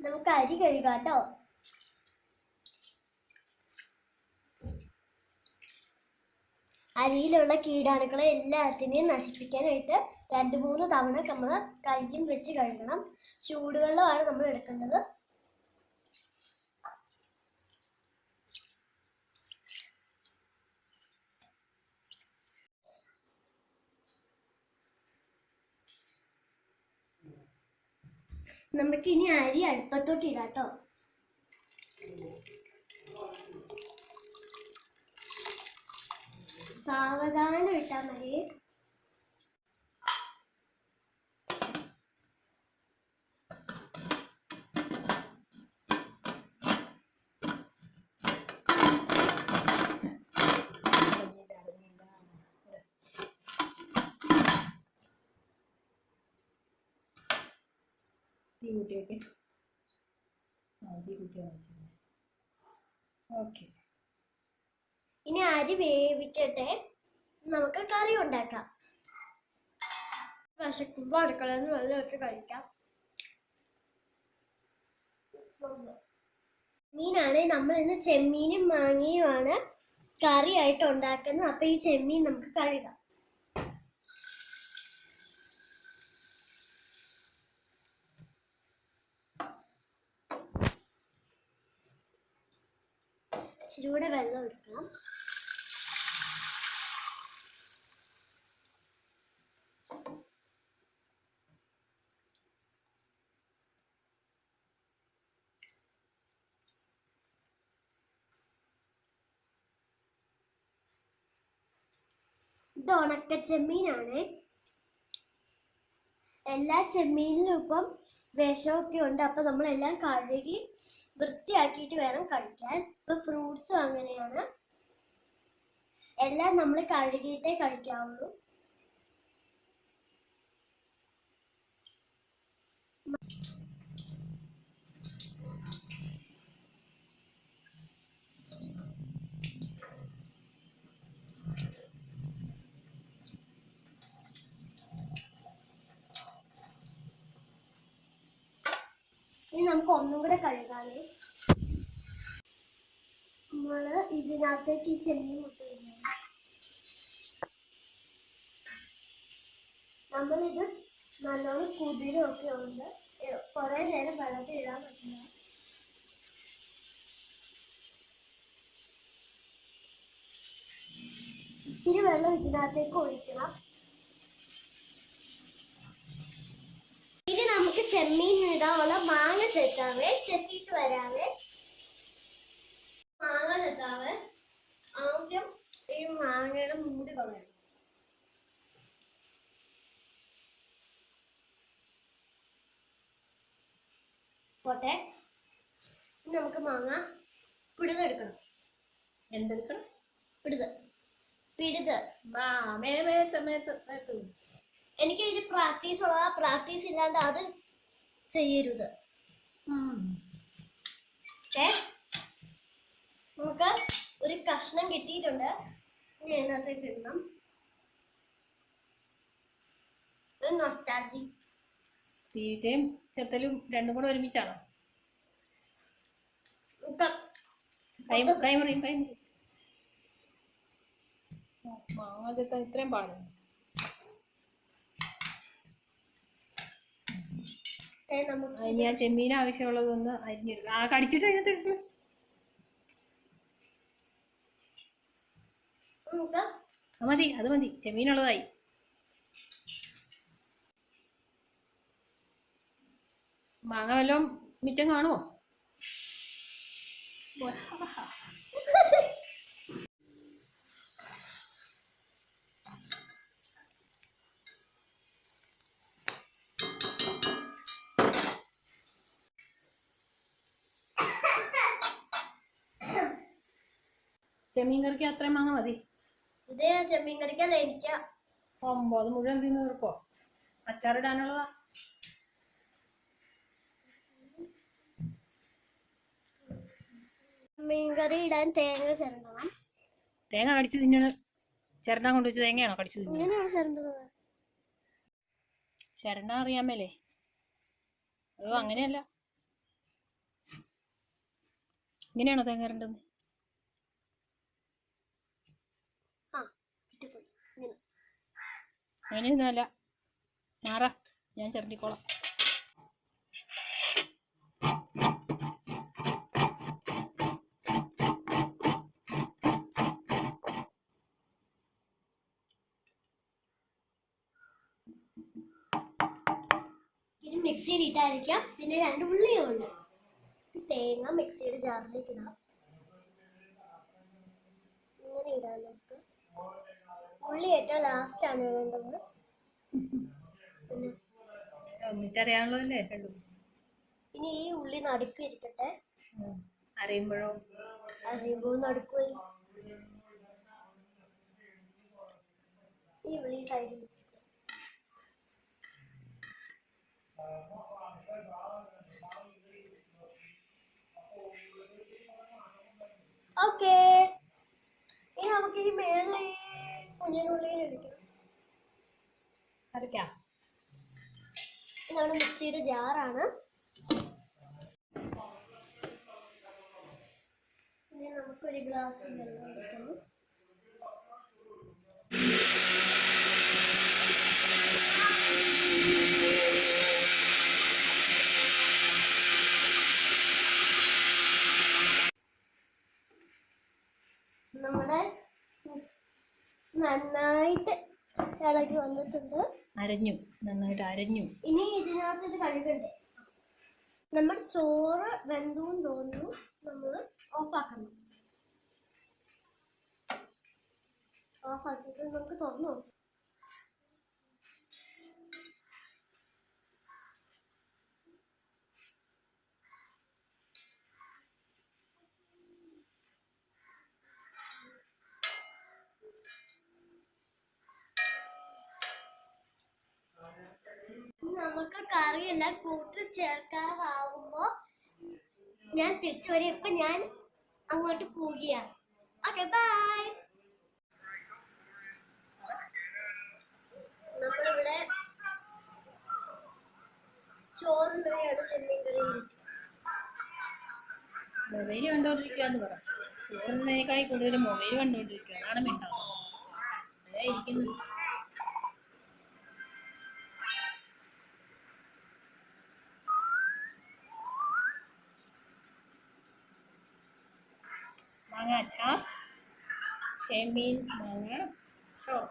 നമുക്ക് അരി കഴുകാട്ടോ. അരിയിലുള്ള കീടാണുക്കളെ എല്ലാത്തിനെയും നശിപ്പിക്കാനായിട്ട് 2-3 തവണ നമ്മൾ കയ്യും വെച്ച് കഴുകണം. ചൂടുവെള്ളമാണ് നമ്മൾ എടുക്കേണ്ടത്. നമുക്ക് ഇനി അരി അടുപ്പത്തോട്ട് ഇടാട്ടോ. സാവധാനം ഇട്ടാൽ മതി. ഇനി അരി വേവിക്കട്ടെ, നമുക്ക് കറി ഉണ്ടാക്കാം. വിശക്കുമ്പോൾ അടുക്കളയിൽ നിന്ന് വെള്ളം എടുത്ത് കഴിക്കാം. മീനാണെങ്കിൽ നമ്മൾ ഇന്ന് ചെമ്മീനും മാങ്ങയുമാണ് കറിയായിട്ട് ഉണ്ടാക്കുന്നത്. അപ്പൊ ഈ ചെമ്മീൻ നമുക്ക് കഴുകാം. ഇച്ചിരി കൂടെ വെള്ളം എടുക്കണം. ഇത് ഉണക്ക ചെമ്മീനാണ്. എല്ലാ ചെമ്മീനിലും ഇപ്പം വിഷമൊക്കെ ഉണ്ട്. അപ്പൊ നമ്മളെല്ലാം കഴുകി വൃത്തിയാക്കിയിട്ട് വേണം കഴിക്കാൻ. ഇപ്പൊ ഫ്രൂട്ട്സും അങ്ങനെയാണ്, എല്ലാം നമ്മൾ കഴുകിയിട്ടേ കഴിക്കാവുള്ളൂ. ഇനി നമുക്ക് ഒന്നും കൂടെ കഴുകാനേ. നമ്മള് ഇതിനകത്തേക്ക് ഈ ചെമ്മീൻ മുട്ടുകയാണ്. നമ്മളിത് നല്ലോണം കുതിരൊക്കെ ഉണ്ട്. കുറെ നേരം വെള്ളത്തിൽ ഇടാൻ പറ്റില്ല. ഇച്ചിരി വെള്ളം ഇതിനകത്തേക്ക് ഒഴിക്കണം. ഇനി നമുക്ക് ചെമ്മീൻ ഇടാനുള്ള മാങ്ങ ചെത്തിയിട്ട് വരാവേ. മാങ്ങ ചെത്താവേ. ആദ്യം ഈ മാങ്ങയുടെ മൂടി കളയണം. പോട്ടെ. നമുക്ക് മാങ്ങ പിടുതെടുക്കണം. എന്തെടുക്കണം? പിടുത്. എനിക്ക് ഇതിൽ പ്രാക്ടീസ് ഇല്ലാണ്ട് അത് ചെയ്യരുത്. നമുക്ക് ഒരു കഷ്ണം കിട്ടിയിട്ടുണ്ട്. ഇനി അതിനകത്തേക്ക് ഇടണം. തീറ്റയും ചെത്തലും രണ്ടും കൂടെ ഒരുമിച്ചാണോ? മാങ്ങ ചെത്താൻ ഇത്രയും പാടുന്നു. ഇനി ആ ചെമ്മീൻ ആവശ്യമുള്ളതൊന്ന് അരിഞ്ഞെടുക്കാം. ആ കടിച്ചിട്ട് അതിനകത്ത് ഇട്ടു. മതി, അത് മതി. ചെമ്മീനുള്ളതായി. മാങ്ങ വല്ലതും മിച്ചം കാണുമോ? ചെമ്മീൻ കറിക്ക് അത്രയും മാങ്ങ മതി. ഇതേ ചെമ്മീൻ കറിക്കല്ല എനിക്ക്. അത് മുഴുവൻ തിന്ന് തീർക്കോ? അച്ചാറിടാനുള്ളതാ. ചെമ്മീൻ കറി ഇടാൻ തേങ്ങ ചിരണ്ടണം. തേങ്ങ കടിച്ചു തിന്നണം. ചിരണ്ടാൻ കൊണ്ടുവച്ച തേങ്ങയാണോ കടിച്ചു തിന്നുന്നത്? ചിരണ്ടാൻ അറിയാമല്ലേ? അതോ അങ്ങനെയല്ല. ഇങ്ങനെയാണോ തേങ്ങ ഇടേണ്ടത്? ആ കിട്ടിപ്പോയി. ഇങ്ങനെ അങ്ങനെയൊന്നുമല്ല, മാറാ, ഞാൻ ചിരണ്ടിക്കോളാം. ഇത് മിക്സിയിൽ ഇട്ടായിരിക്കാം. പിന്നെ 2 ഉള്ളിയും ഉണ്ട്. തേങ്ങ മിക്സിയുടെ ജാറിലേക്ക് ഇടാം. ഇങ്ങനെ ഇടാം നമുക്ക്. ഉള്ളി ഏറ്റവും ലാസ്റ്റ് ആണ് വേണ്ടത്. പിന്നെ ഒന്നിച്ചറിയാനുള്ളതല്ലേ രണ്ടും. ഇനി ഈ ഉള്ളി നടുക്ക് ഇരിക്കട്ടെ. അറിയുമ്പോഴോ നടുക്കുപോയി. ഈ ഉള്ളി സൈഡിൽ. ഓക്കേ, ഇനി നമുക്ക് ഈ മേളിലെ കുഞ്ഞിനുള്ളിൽ എടുക്കണം. അരക്കാം. ഇതാണ് മിക്സിയുടെ ജാറാണ്. ഇനി നമുക്കൊരു ഗ്ലാസ് വെള്ളം എടുക്കണം. നമ്മുടെ നന്നായിട്ട് ഇളകി വന്നിട്ടുണ്ട്. നന്നായിട്ട് അരഞ്ഞു. ഇനി ഇതിനകത്ത് ഇത് കഴുകണ്ടേ? നമ്മൾ ചോറ് വെന്തും തോന്നുന്നു. നമ്മൾ ഓഫാക്കണം. ഓഫാക്കിയിട്ട് നമുക്ക് തുറന്നു നോക്കാം. നമുക്ക് കറിയെല്ലാം കൂട്ടി ചേർക്കാറാവുമ്പോ ഞാൻ തിരിച്ചു വരും. ഇപ്പൊ ഞാൻ അങ്ങോട്ട് പോവുകയാണ്. Okay, bye. നമ്മളിവിടെ ചോറും കറിയാണ്, ചെമ്മീൻ കറിയും. മൊബൈൽ കണ്ടോണ്ടിരിക്കുകയെന്ന് പറ. ചോറിനേക്കായി കൂടുതൽ മൊബൈൽ കണ്ടോണ്ടിരിക്കുക. അതാണ് മിണ്ടാത്തത്. അതെ ഇരിക്കുന്നു. മാങ്ങ അച്ചാർ, ചെമ്മീൻ മാങ്ങ ചോറ്.